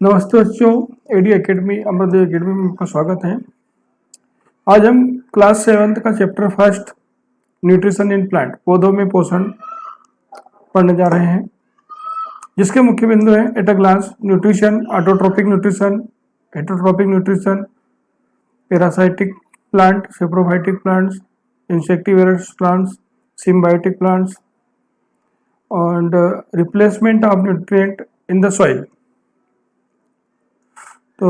नमस्ते बच्चों, AD academy Amardev academy में आपका स्वागत है। आज हम क्लास 7th का chapter first nutrition in plant पौधों में पोषण पढ़ने जा रहे हैं, जिसके मुख्य बिंदु हैं at a glance nutrition, autotrophic nutrition, heterotrophic nutrition, parasitic plant, saprophytic plants, insectivorous plants, symbiotic plants and replacement of nutrient in the soil। तो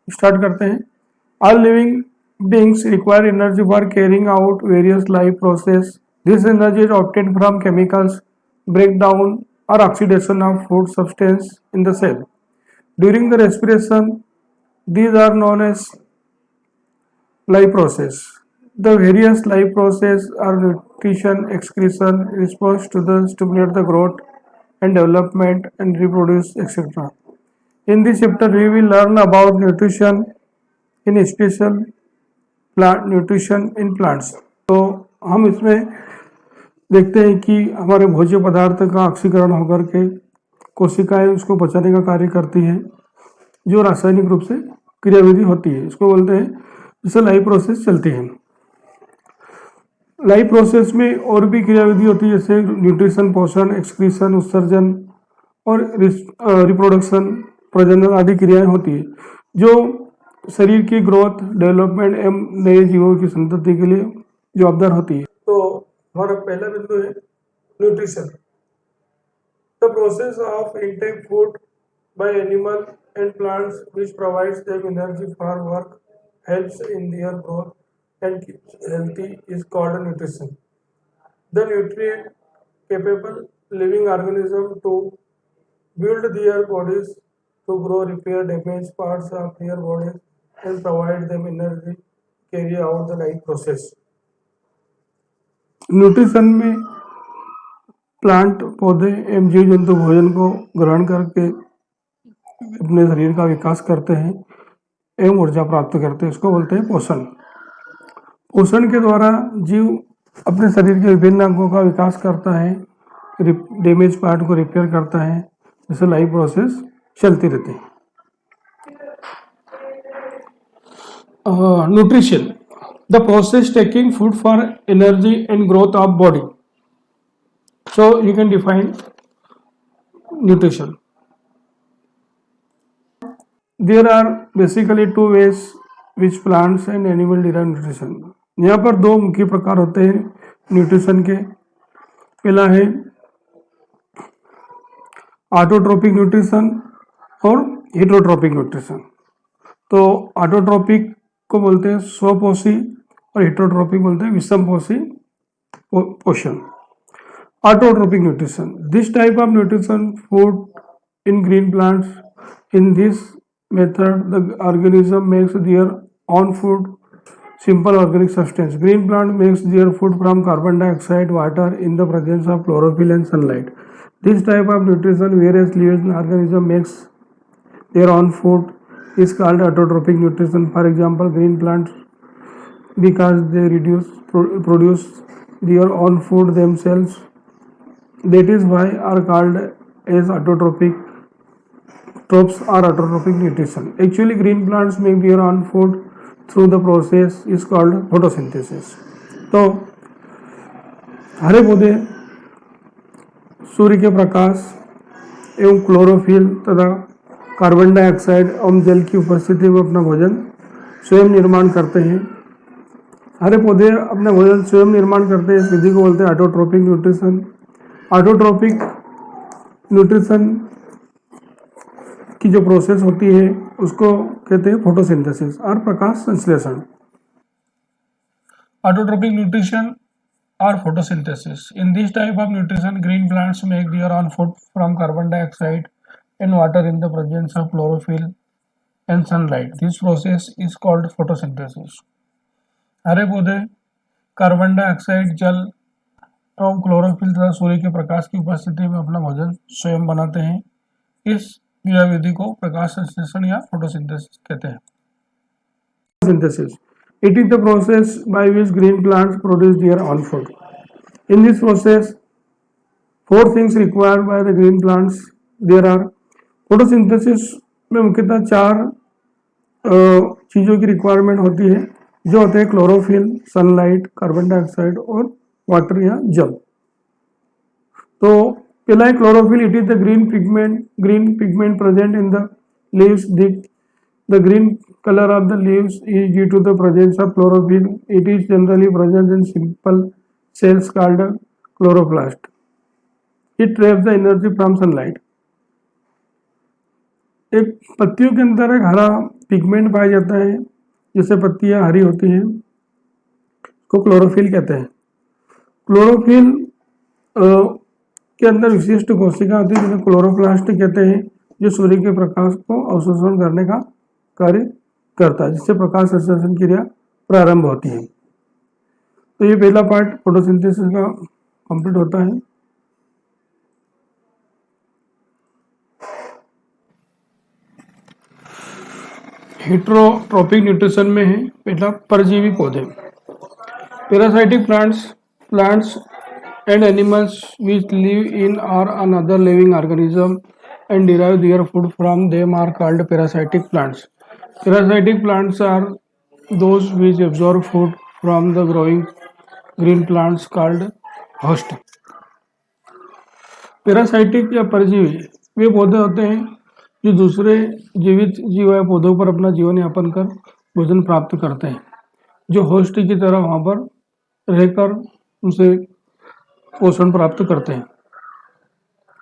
स्टार्ट करते हैं। All living beings require energy for carrying out various life process. This energy is obtained from chemicals, breakdown or oxidation of food substance in the cell. During the respiration, these are known as life process. The various life process are nutrition, excretion, response to the stimulate the growth and development and reproduce, etc. In this chapter, we will learn about nutrition in special plant nutrition in plants। तो हम इसमें देखते हैं कि हमारे भोज्य पदार्थ का ऑक्सीकरण होकर के कोशिकाएं उसको पचाने का कार्य करती हैं, जो रासायनिक रूप से क्रियाविधि होती है। इसको बोलते हैं, जिससे लाइफ प्रोसेस चलती है। लाइफ प्रोसेस में और भी क्रियाविधि होती है, जैसे न्यूट्रिशन, पोषण, एक्सक्रीशन, उत्सर्जन और रिप्रोडक्शन, प्रजनन आदि क्रियाएं होती है, जो शरीर की ग्रोथ, डेवलपमेंट एवं नए जीवों की संतति के लिए जवाबदार होती है। तो हमारा पहला बिंदु है nutrition. The process of intake food by animal and plants which provides them energy for work, helps in their growth and keeps healthy is called nutrition. The nutrient capable living organism to build their bodies, to grow, repair damaged parts of their bodies and provide them energy carry out the life process. Nutrition में plant, पौधे एवं जीव जंतु भोजन को ग्रहण करके अपने शरीर का विकास करते हैं एवं ऊर्जा प्राप्त करते हैं। इसको बोलते हैं पोषण। पोषण के द्वारा जीव अपने शरीर के विभिन्न अंगों का विकास करता है, डैमेज पार्ट को रिपेयर करता है, जिससे लाइफ प्रोसेस चलती रहती है। Nutrition, the process taking food for energy and growth of body. So you can define nutrition. There are basically two ways which plants and animal derive nutrition. यहाँ पर दो मुख्य प्रकार होते हैं न्यूट्रिशन के। पहला है ऑटोट्रोपिक न्यूट्रिशन और हेटरोट्रोपिक न्यूट्रिशन। तो ऑटोट्रोपिक को बोलते हैं स्वपोषी और हेटरोट्रोपिक बोलते हैं विषमपोषी पोषण। Autotrophic nutrition, this type of nutrition food in green plants. In this method the organism makes there own food, simple organic substance. Green plant makes their food from carbon dioxide, water in the presence of chlorophyll and sunlight. This type of nutrition, whereas living organism makes their own food, is called autotrophic nutrition. For example, green plants, because they produce their own food themselves, that is why are called as autotrophic. Tropes are autotrophic nutrition. Actually, green plants make their own food through the process is called photosynthesis. तो हरे पौधे सूर्य के प्रकाश एवं chlorophyll तथा carbon dioxide एवं जल की उपस्थिति में अपना भोजन स्वयं निर्माण करते हैं। हरे पौधे अपना भोजन स्वयं निर्माण करते हैं। इस विधि को बोलते हैं ऑटोट्रोपिक न्यूट्रिशन। ऑटोट्रोपिक न्यूट्रिशन की जो प्रोसेस होती है उसको कहते हैं फोटोसिंथेसिस और प्रकाश संश्लेषण। ऑटोट्रोपिक न्यूट्रिशन और photosynthesis, in this type of nutrition green plants make their own food from carbon dioxide and water in the presence of chlorophyll and sunlight. This process is called photosynthesis. हरे पौधे carbon dioxide, जल एवं chlorophyll तथा सूर्य के प्रकाश की उपस्थिति में अपना भोजन स्वयं बनाते हैं। इस क्रियाविधि को प्रकाश संश्लेषण या फोटोसिंथेसिस कहते हैं। Synthesis, it is the process by which green plants produce their own food. In this process 4 things required by the green plants. There are photosynthesis में मुख्यतः 4 चीज़ों की रिक्वायरमेंट होती है, जो होते हैं क्लोरोफिल, सनलाइट, कार्बन डाइऑक्साइड और वाटर या जल। तो पहला है chlorophyll. It is the green pigment present in the leaves. The green color of the leaves is due to the presence of chlorophyll. It is generally present in simple cells called chloroplast. It traps the energy from sunlight. एक पत्तियों के अंदर एक हरा pigment पाया जाता है, जिससे पत्तियां हरी होती हैं, को क्लोरोफिल कहते हैं। क्लोरोफिल के अंदर विशिष्ट कोशिका होती है, जिन्हें क्लोरोप्लास्ट कहते हैं, जो सूर्य के प्रकाश को अवशोषण करने का कार्य करता है, जिससे प्रकाश संश्लेषण क्रिया प्रारंभ होती है। तो ये पहला पार्ट फोटोसिंथेसिस का कंप्लीट होता है। हेटेरोट्रॉपिक न्यूट्रिशन में है पहला परजीवी पौधे। Parasitic plants and animals which live in or another living organism and derive their food from them are called parasitic plants. Parasitic plants are those which absorb food from the growing green plants called host. Parasitic या परजीवी वे पौधे होते हैं जो दूसरे जीवित जीव या पौधों पर अपना जीवन यापन कर भोजन प्राप्त करते हैं, जो होस्ट की तरह वहां पर रहकर उनसे पोषण प्राप्त करते हैं,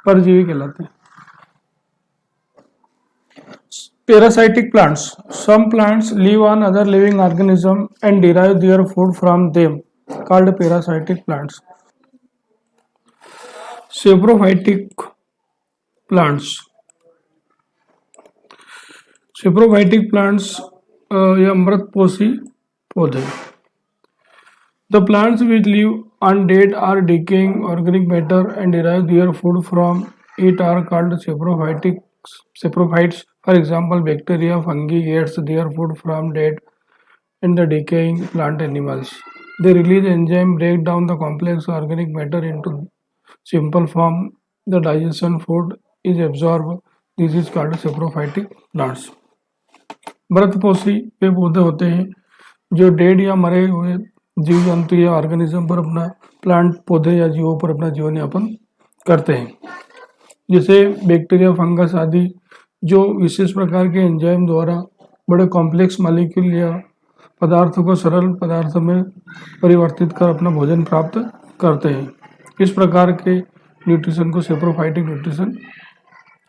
परजीवी कहलाते हैं। Parasitic plants. Some plants live on other living organisms and derive their food from them, called parasitic plants. Saprophytic plants. Saprophytic plants या अमृतपोषी पौधे। The plants which live on dead or decaying organic matter and derive their food from it are called saprophytes. For example, bacteria, fungi gets their food from dead and the decaying plant animals. They release enzyme, break down the complex organic matter into simple form. The digestion food is absorbed. This is called saprophytic plants. मृतपोषी वे पौधे होते हैं जो dead या मरे हुए जीव जंतु या ऑर्गेनिज्म पर अपना प्लांट पौधे या जीवों पर अपना जीवन यापन करते हैं, जैसे बैक्टीरिया, फंगस आदि, जो विशेष प्रकार के एंजाइम द्वारा बड़े कॉम्प्लेक्स मॉलिक्यूल या पदार्थों को सरल पदार्थों में परिवर्तित कर अपना भोजन प्राप्त करते हैं। इस प्रकार के न्यूट्रिशन को सेप्रोफाइटिक न्यूट्रिशन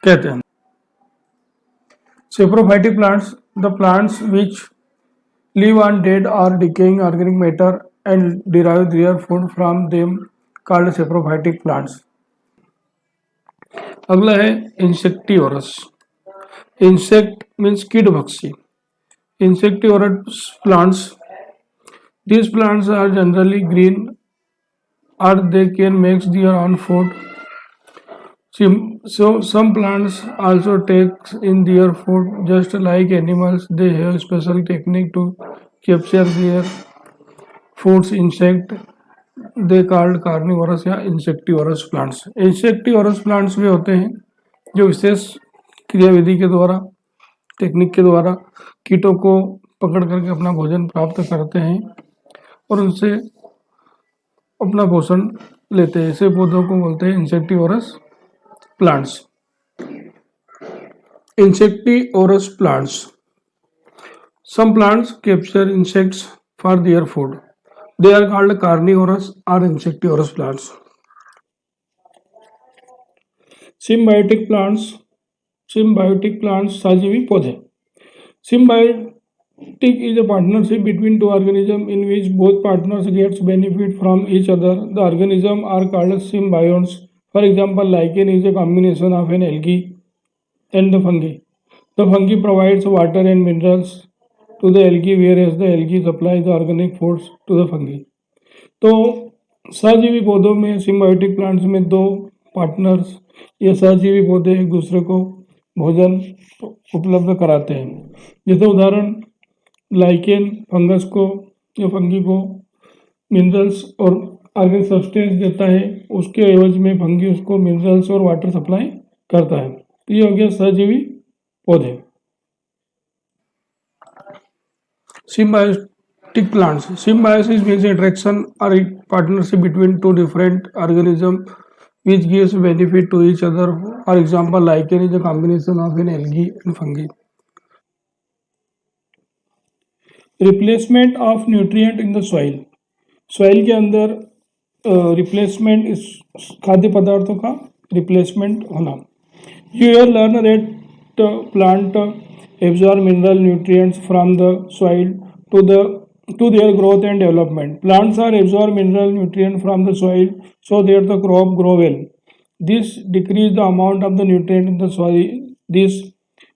कहते हैं। Saprophytic plants, the plants which live on dead or decaying organic matter and derive their food from them called saprophytic plants. अगला है इंसेक्टिवोरस। इंसेक्ट मीन्स कीट भक्षी। Insectivorous plants. These plants are generally green or they can make their own food. So some plants also take in their food just like animals. They have special technique to capture their foods. Insect they called carnivorous या insectivorous plants. Insectivorous plants वे होते हैं जो विशेष क्रियाविधि के द्वारा, technique के द्वारा कीटों को पकड़ करके अपना भोजन प्राप्त करते हैं और उनसे अपना पोषण लेते हैं। ऐसे पौधों को बोलते हैं insectivorous plants. Insectivorous plants. Some plants capture insects for their food. They are called carnivorous or insectivorous plants. Symbiotic plants. Symbiotic plants सहजीवी पौधे। Symbiotic is a partnership between two organisms in which both partners gets benefit from each other. The organisms are called symbionts. For example, lichen is a combination of an algae and the fungi. The fungi provides water and minerals to the algae, whereas the algae supplies the organic foods to the fungi. तो सहजीवी पौधों में, symbiotic plants में, दो partners या सहजीवी पौधे एक दूसरे को भोजन उपलब्ध कराते हैं। जैसे उदाहरण, लाइकेन फंगस को या फंगी को मिनरल्स और ऑर्गेनिक सब्सटेंस देता है, उसके एवज में फंगी उसको मिनरल्स और वाटर सप्लाई करता है। तो ये हो गया सहजीवी पौधे। Symbiotic plants. Symbiosis means attraction or partnership between two different organisms which gives benefit to each other. For example, lichen is a combination of an algae and fungi. Replacement of nutrient in the soil. Soil के अंदर replacement इस खाद्य पदार्थों का replacement होना. You here learn that plant absorb mineral nutrients from the soil to their growth and development. Plants are absorb mineral nutrients from the soil so that the crop grow well. This decrease the amount of the nutrient in the soil. These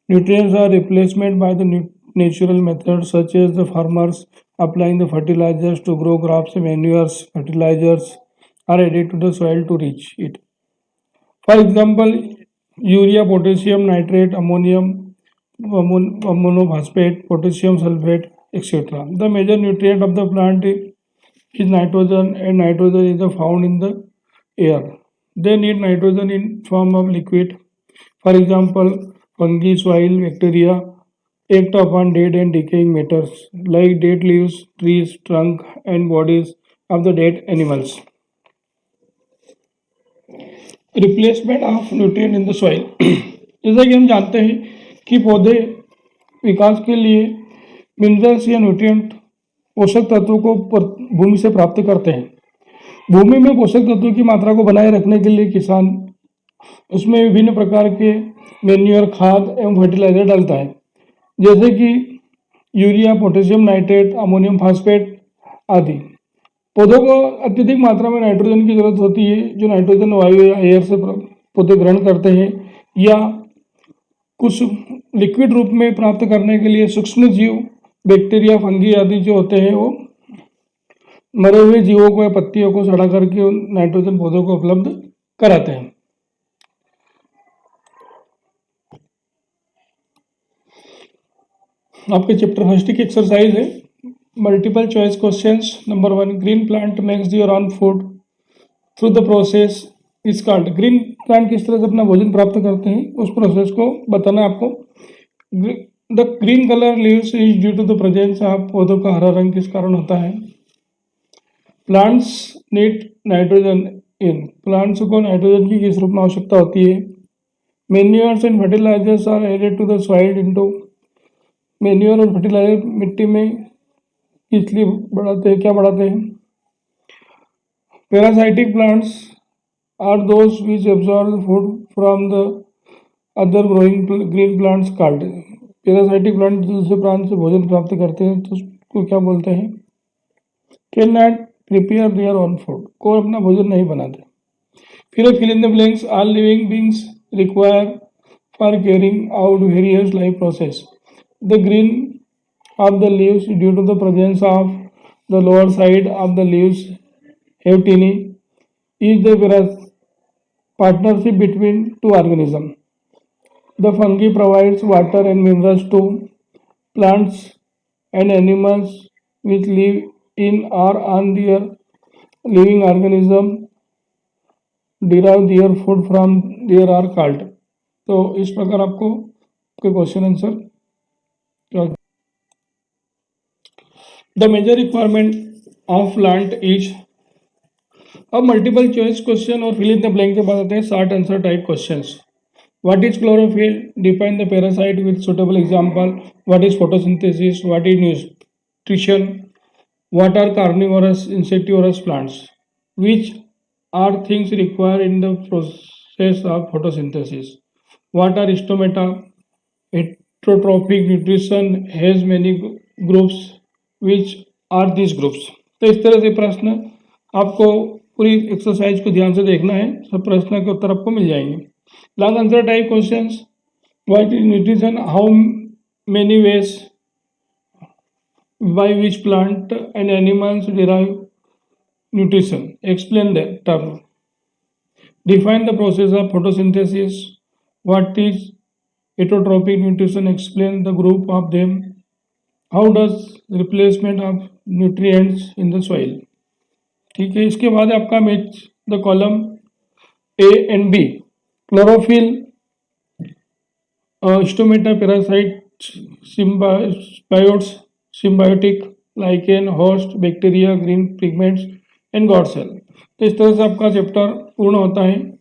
nutrients are replaced by the natural methods such as the farmers applying the fertilizers to grow crops. Manures, fertilizers are added to the soil to reach it. For example, urea, potassium nitrate, ammonium, monophosphate, potassium sulfate, etc. The major nutrient of the plant is nitrogen, and nitrogen is found in the air. They need nitrogen in form of liquid. For example, fungi, soil, bacteria act upon dead and decaying matters like dead leaves, trees, trunk, and bodies of the dead animals. Replacement of nutrient in the soil. जैसा कि हम जानते हैं कि पौधे विकास के लिए minerals या न्यूट्रिएंट पोषक तत्वों को भूमि से प्राप्त करते हैं. भूमि में पोषक तत्वों की मात्रा को बनाए रखने के लिए किसान उसमें विभिन्न प्रकार के मैन्योर, खाद एवं फर्टिलाइजर डालता है, जैसे कि urea, potassium nitrate, ammonium phosphate आदि. पौधों को अत्यधिक मात्रा में नाइट्रोजन की जरूरत होती है, जो नाइट्रोजन वायु या एयर से पौधे ग्रहण करते हैं, या कुछ लिक्विड रूप में प्राप्त करने के लिए सूक्ष्म जीव, बैक्टीरिया, फंगी आदि जो होते हैं वो मरे हुए जीवों को या पत्तियों को सड़ा करके नाइट्रोजन पौधों को उपलब्ध कराते हैं. आपके चैप्टर फर्स्ट की एक्सरसाइज है multiple choice questions. Number 1, green plant makes your own food through the process is called. Green plant किस तरह से अपना भोजन प्राप्त करते हैं उस प्रोसेस को बताना आपको. The green colour leaves is due to the presence of. पौधों का हरा रंग किस कारण होता है. Plants need nitrogen in. Plants को नाइट्रोजन की किस रूप में आवश्यकता होती है. Manures and fertilizers are added to the soil into. Manure और फर्टिलाइजर मिट्टी में इसलिए बढ़ाते हैं, क्या बढ़ाते हैं. Parasitic plants are those which absorb food from the other growing green plants called. Parasitic plant दूसरे प्लांट से भोजन प्राप्त करते हैं तो उसको क्या बोलते हैं. Can not prepare their own food. को अपना भोजन नहीं बनाते. फिर fill in the blanks. All living beings require for carrying out various life process. The green of the leaves due to the presence of the lower side of the leaves have tiny is the partnership between two organisms. The fungi provides water and minerals to plants and animals which live in or on their living organism derive their food from there are called. तो इस प्रकार आपको question answer. The major requirement of plant is. अब multiple choice question और fill in the blank के बाद आते हैं short answer type questions. What is chlorophyll. Define the parasite with suitable example. What is photosynthesis. What is nutrition. What are carnivorous insectivorous plants. Which are things required in the process of photosynthesis. What are stomata. Heterotrophic nutrition has many groups. Which are this groups. तो इस तरह से प्रश्न आपको पूरी exercise को ध्यान से देखना है. सब प्रश्न के उत्तर आपको मिल जाएंगे. Long answer type questions. What is nutrition. How many ways by which plant and animals derive nutrition. Explain the term. Define the process of photosynthesis. What is heterotrophic nutrition. Explain the group of them. How does replacement of nutrients in the soil. ठीक है. इसके बाद आपका match the column A and B. Chlorophyll stomata, parasite, symbiotes, symbiotic, lichen, host, bacteria, green pigments and guard cell. तो इस तरह से आपका चैप्टर पूर्ण होता है।